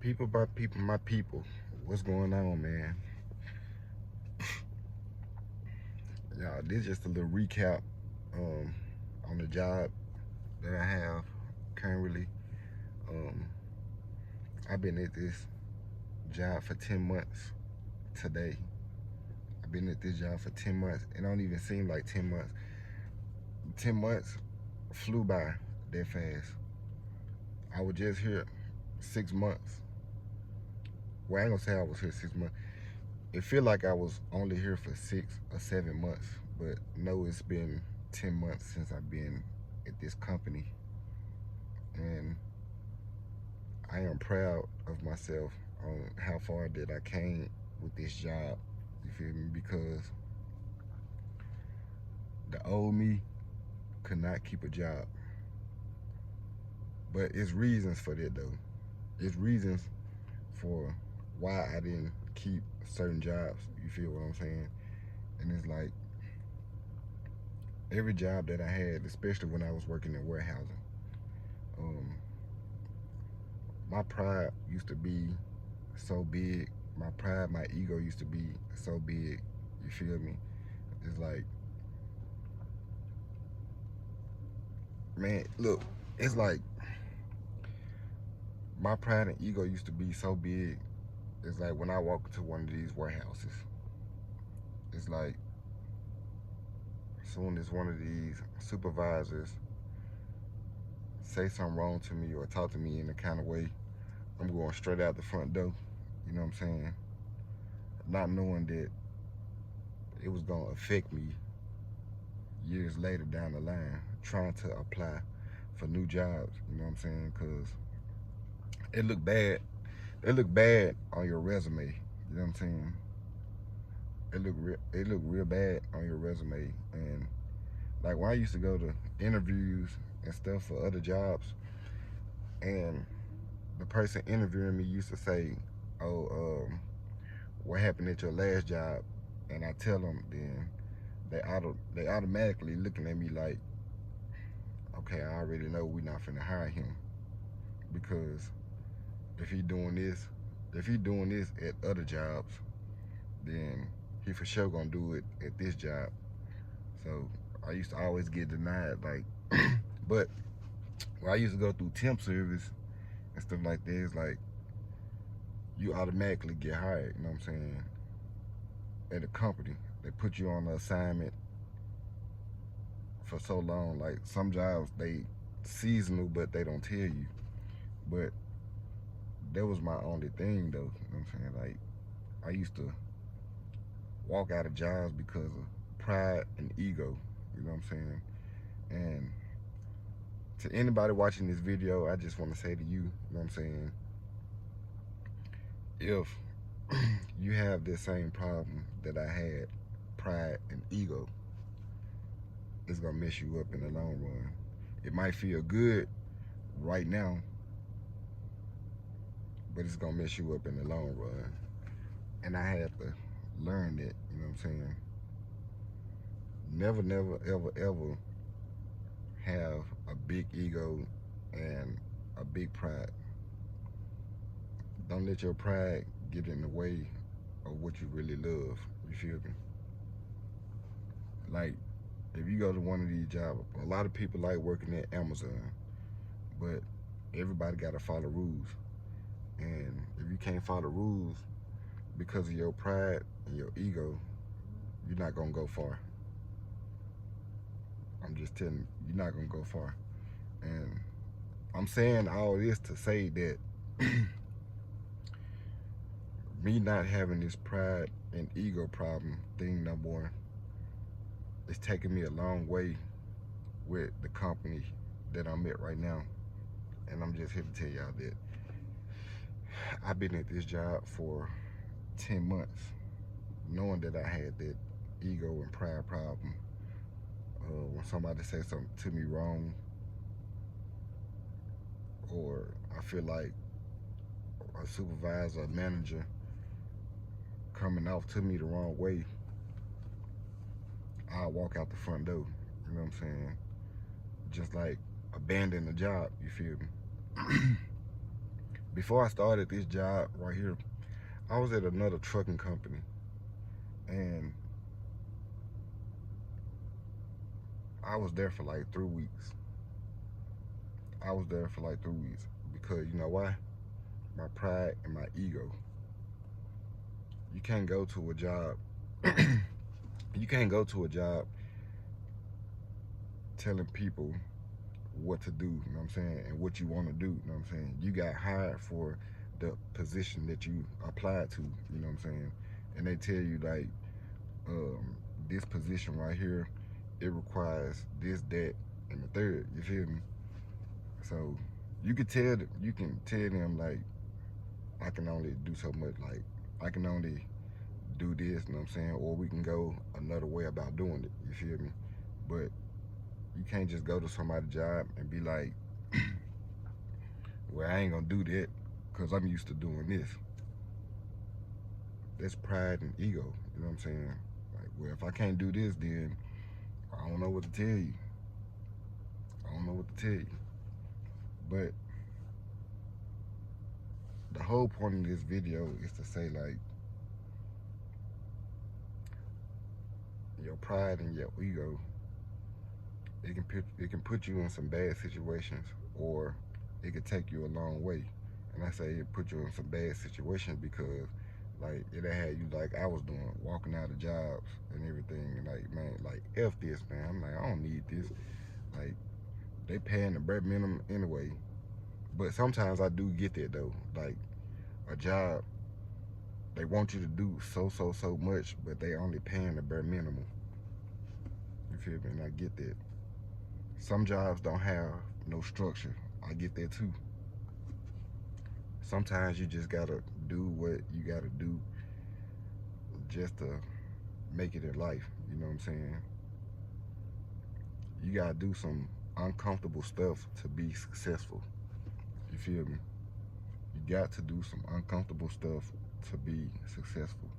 People by people, my people. What's going on, man? Y'all, this is just a little recap um, on the job that I have currently. Um, I've been at this job for 10 months today. I've been at this job for 10 months. It don't even seem like 10 months. 10 months flew by that fast. I was just here 6 months. Well, I ain't gonna say I was here 6 months. It feel like I was only here for 6 or 7 months, but no, it's been 10 months since I've been at this company, and I am proud of myself on how far that I came with this job. You feel me? Because the old me could not keep a job, but it's reasons for that though. It's reasons for why I didn't keep certain jobs. You feel what I'm saying? And it's like every job that I had, especially when I was working in warehousing, um, my pride used to be so big. My pride, my ego used to be so big. You feel me? It's like, man, look, it's like my pride and ego used to be so big. It's like when I walk into one of these warehouses, it's like as soon as one of these supervisors say something wrong to me or talk to me in a kind of way, I'm going straight out the front door. You know what I'm saying? Not knowing that it was gonna affect me years later down the line, trying to apply for new jobs. You know what I'm saying? Because it looked bad. It looked bad on your resume. You know what I'm saying? It looked real bad on your resume. And like when I used to go to interviews and stuff for other jobs, and the person interviewing me used to say, "Oh, what happened at your last job?" And I tell them, then they automatically looking at me like, okay, I already know we not finna hire him, because if he doing this, if he doing this at other jobs, then he for sure gonna do it at this job. So I used to always get denied, like, but when I used to go through temp service and stuff like that, it's like you automatically get hired. You know what I'm saying? At a company, they put you on an assignment for so long. Like some jobs, they seasonal, but they don't tell you. But that was my only thing, though. You know what I'm saying? Like I used to walk out of jobs because of pride and ego. You know what I'm saying? And to anybody watching this video, I just want to say to you, you know what I'm saying? If you have this same problem that I had, pride and ego, it's gonna mess you up in the long run. It might feel good right now, but it's gonna mess you up in the long run. And I had to learn that, you know what I'm saying? Never, never, ever, ever have a big ego and a big pride. Don't let your pride get in the way of what you really love. You feel me? Like, if you go to one of these jobs, a lot of people like working at Amazon, but everybody got to follow rules. And if you can't follow rules because of your pride and your ego, you're not going to go far. I'm just telling you, you're not going to go far. And I'm saying all this to say that me not having this pride and ego problem thing no more, it's taking me a long way with the company that I'm at right now. And I'm just here to tell y'all that I've been at this job for 10 months, knowing that I had that ego and pride problem. When somebody says something to me wrong, or I feel like a supervisor or manager coming off to me the wrong way, I'll walk out the front door. You know what I'm saying? Just like abandon the job, you feel me? Before I started this job right here, I was at another trucking company, and I was there for like 3 weeks. I was there for like 3 weeks because you know why? My pride and my ego. You can't go to a job. You can't go to a job telling people what to do, you know what I'm saying, and what you want to do, you know what I'm saying. You got hired for the position that you applied to, you know what I'm saying, and they tell you like, this position right here, it requires this, that, and the third. You feel me? So you can tell them like, I can only do so much. Like I can only do this, you know what I'm saying, or we can go another way about doing it. You feel me? But you can't just go to somebody's job and be like, well, I ain't gonna do that because I'm used to doing this. That's pride and ego. You know what I'm saying? Like, well, if I can't do this, then I don't know what to tell you. I don't know what to tell you. But the whole point of this video is to say like, your pride and your ego, it can put you in some bad situations, or it could take you a long way. And I say it put you in some bad situations because like it had you like I was doing, walking out of jobs and everything, and like, man, like F this, man. I'm like, I don't need this. Like, they paying the bare minimum anyway. But sometimes I do get that though. Like a job, they want you to do so much, but they only paying the bare minimum. You feel me? And I get that. Some jobs don't have no structure. I get that too. Sometimes you just gotta do what you gotta do just to make it in life. You know what I'm saying? You gotta do some uncomfortable stuff to be successful. You feel me? You got to do some uncomfortable stuff to be successful.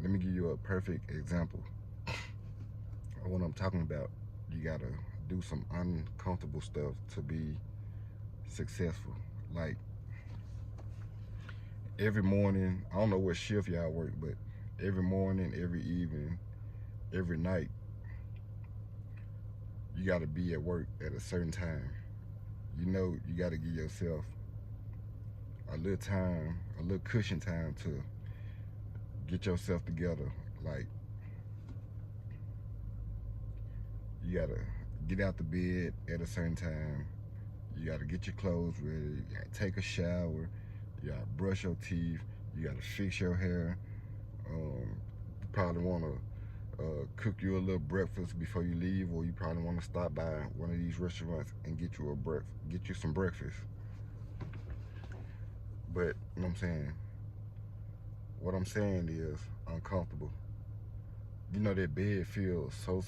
Let me give you a perfect example of what I'm talking about. You gotta do some uncomfortable stuff to be successful. Like every morning, I don't know what shift y'all work, but every morning, every evening, every night, you gotta be at work at a certain time. You know, you gotta give yourself a little time, a little cushion time to get yourself together. Like, you gotta get out the bed at a certain time. You gotta get your clothes ready. You gotta take a shower. You gotta brush your teeth. You gotta fix your hair. You probably wanna cook you a little breakfast before you leave, or you probably wanna stop by one of these restaurants and get you some breakfast. But you know what I'm saying? What I'm saying is uncomfortable. You know that bed feels so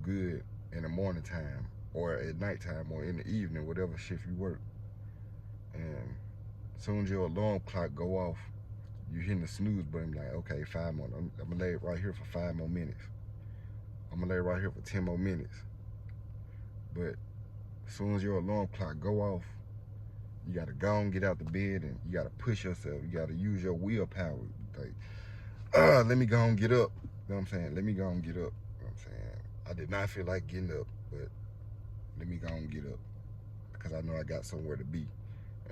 good in the morning time, or at nighttime, or in the evening, whatever shift you work. And as soon as your alarm clock go off, you hitting the snooze button, like, okay, 5 more. I'm gonna lay right here for 5 more minutes. I'm gonna lay right here for 10 more minutes. But as soon as your alarm clock go off, you gotta go and get out the bed, and you gotta push yourself. You gotta use your willpower. Like, let me go and get up. You know what I'm saying? Let me go and get up. You know what I'm saying? I did not feel like getting up, but let me go and get up because I know I got somewhere to be,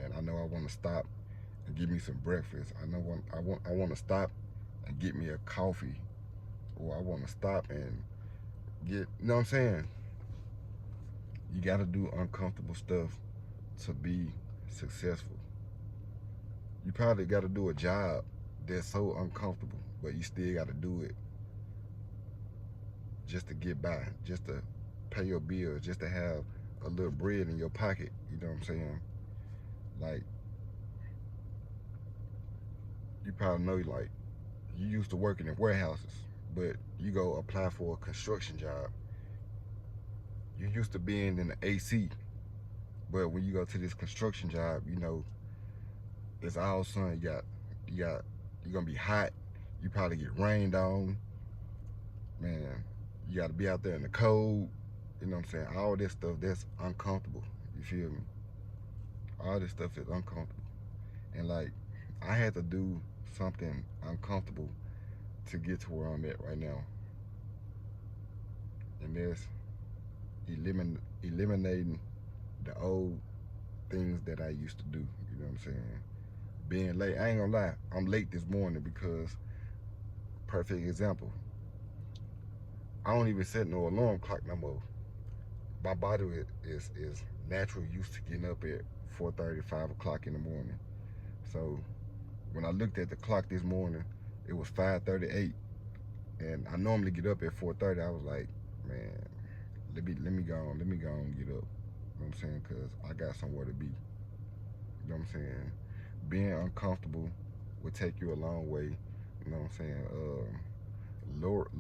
and I know I want to stop and get me some breakfast. I want to stop and get me a coffee, or I want to stop and get. You know what I'm saying? You got to do uncomfortable stuff to be successful. You probably got to do a job that's so uncomfortable, but you still got to do it just to get by, just to pay your bills, just to have a little bread in your pocket. You know what I'm saying? Like, you probably know, like, you used to working in warehouses, but you go apply for a construction job. You used to being in the AC, but when you go to this construction job, you know, it's all sun. You're gonna be hot. You probably get rained on. Man, you gotta be out there in the cold. You know what I'm saying? All this stuff, that's uncomfortable. You feel me? All this stuff is uncomfortable. And like, I had to do something uncomfortable to get to where I'm at right now. And that's eliminating the old things that I used to do. You know what I'm saying? Being late. I ain't gonna lie. I'm late this morning because, perfect example, I don't even set no alarm clock no more. My body is naturally used to getting up at 4:30, 5 o'clock in the morning. So when I looked at the clock this morning, it was 5:38, and I normally get up at 4:30. I was like, man, let me go on and get up. You know what I'm saying? Cause I got somewhere to be. You know what I'm saying? Being uncomfortable will take you a long way. You know what I'm saying?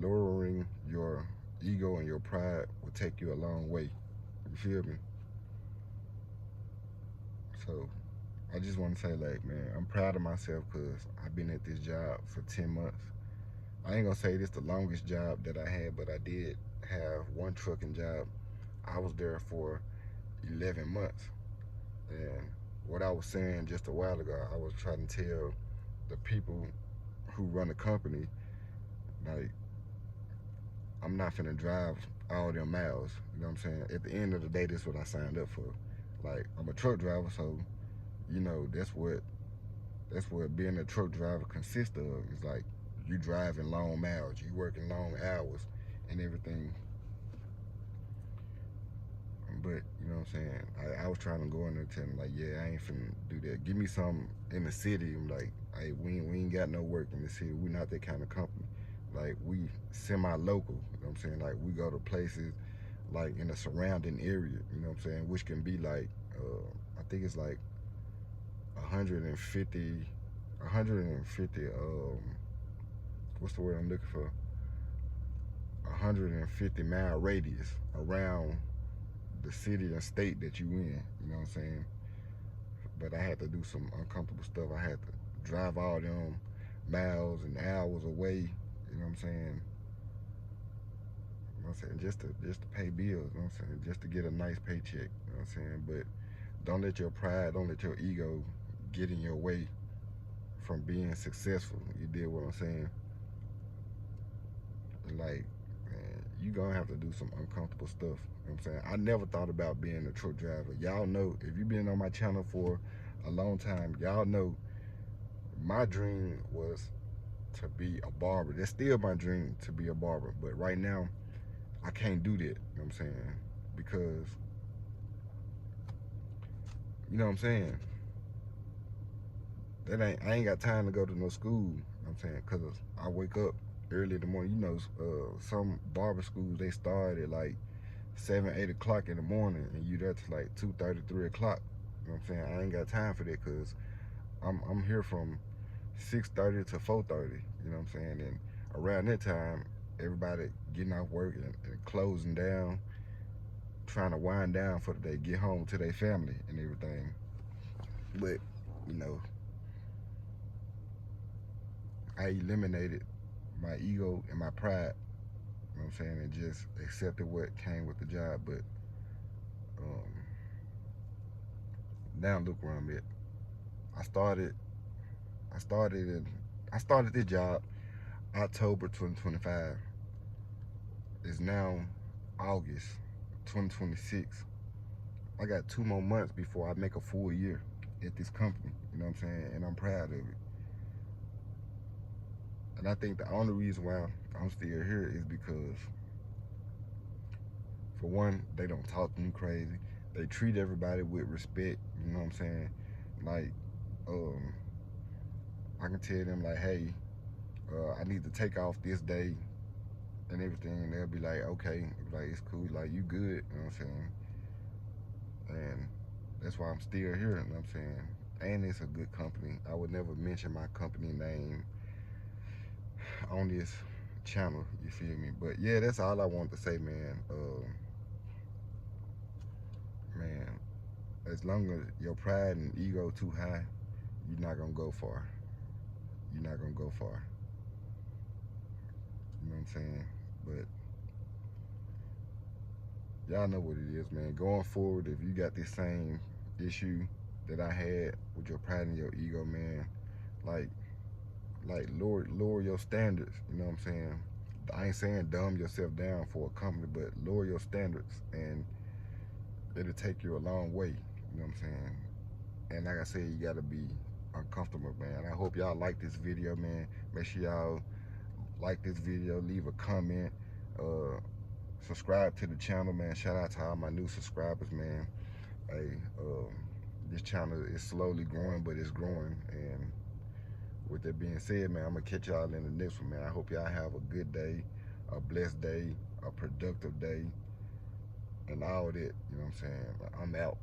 Lowering your ego and your pride will take you a long way. You feel me? So I just want to say, like, man, I'm proud of myself because I've been at this job for 10 months. I ain't gonna say this the longest job that I had, but I did have one trucking job. I was there for 11 months. And what I was saying just a while ago, I was trying to tell the people who run the company, like, I'm not finna drive all them miles. You know what I'm saying? At the end of the day, this is what I signed up for. Like, I'm a truck driver, so that's what being a truck driver consists of. It's like you driving long miles, you working long hours and everything. But you know what I'm saying? I was trying to go in there and tell them, like, yeah, I ain't finna do that. Give me something in the city. I'm like, hey, we ain't got no work in the city. We not that kind of company. Like, we semi-local. You know what I'm saying? Like, we go to places like in the surrounding area. You know what I'm saying? Which can be like, I think it's like 150, 150. What's the word I'm looking for? 150-mile radius around the city and state that you in. You know what I'm saying? But I had to do some uncomfortable stuff. I had to drive all them miles and hours away. You know what I'm saying? You know what I'm saying? Just to pay bills. You know what I'm saying? Just to get a nice paycheck. You know what I'm saying? But don't let your pride, don't let your ego get in your way from being successful. You did what I'm saying? Like, man, you gonna have to do some uncomfortable stuff. You know what I'm saying? I never thought about being a truck driver. Y'all know, if you've been on my channel for a long time, y'all know my dream was to be a barber. That's still my dream, to be a barber. But right now, I can't do that. You know what I'm saying? Because, you know what I'm saying? I ain't got time to go to no school. You know what I'm saying? Because I wake up early in the morning. You know, some barber schools, they start at like 7, 8 o'clock in the morning, and you there to like 2:30, 3 o'clock. You know what I'm saying? I ain't got time for that because I'm here from 6:30 to 4:30. You know what I'm saying? And around that time, everybody getting off work and closing down, trying to wind down for the day, get home to their family and everything. But you know, I eliminated my ego and my pride. You know what I'm saying? And just accepted what came with the job. But um, now look where I'm at. I started. I started. In, I started this job October 2025. It's now August 2026. I got 2 more months before I make a full year at this company. You know what I'm saying? And I'm proud of it. And I think the only reason why I'm still here is because, for one, they don't talk to me crazy. They treat everybody with respect. You know what I'm saying? Like, um, I can tell them like, hey, I need to take off this day and everything, and they'll be like, okay, like it's cool, like you good. You know what I'm saying? And that's why I'm still here. You know what I'm saying? And it's a good company. I would never mention my company name on this channel. You feel me? But yeah, that's all I want to say, man. Man, as long as your pride and ego too high, you're not gonna go far. You're not gonna go far. You know what I'm saying? But y'all know what it is, man. Going forward, if you got this same issue, that I had with your pride and your ego, man. Like lower your standards. You know what I'm saying? I ain't saying dumb yourself down for a company, but lower your standards, and it'll take you a long way. You know what I'm saying? And like I said, you gotta be uncomfortable, man. I hope y'all like this video, man. Make sure y'all like this video, leave a comment, uh, subscribe to the channel, man. Shout out to all my new subscribers, man. Hey, this channel is slowly growing, but it's growing. And with that being said, man, I'm gonna catch y'all in the next one, man. I hope y'all have a good day, a blessed day, a productive day, and all that. You know what I'm saying? I'm out.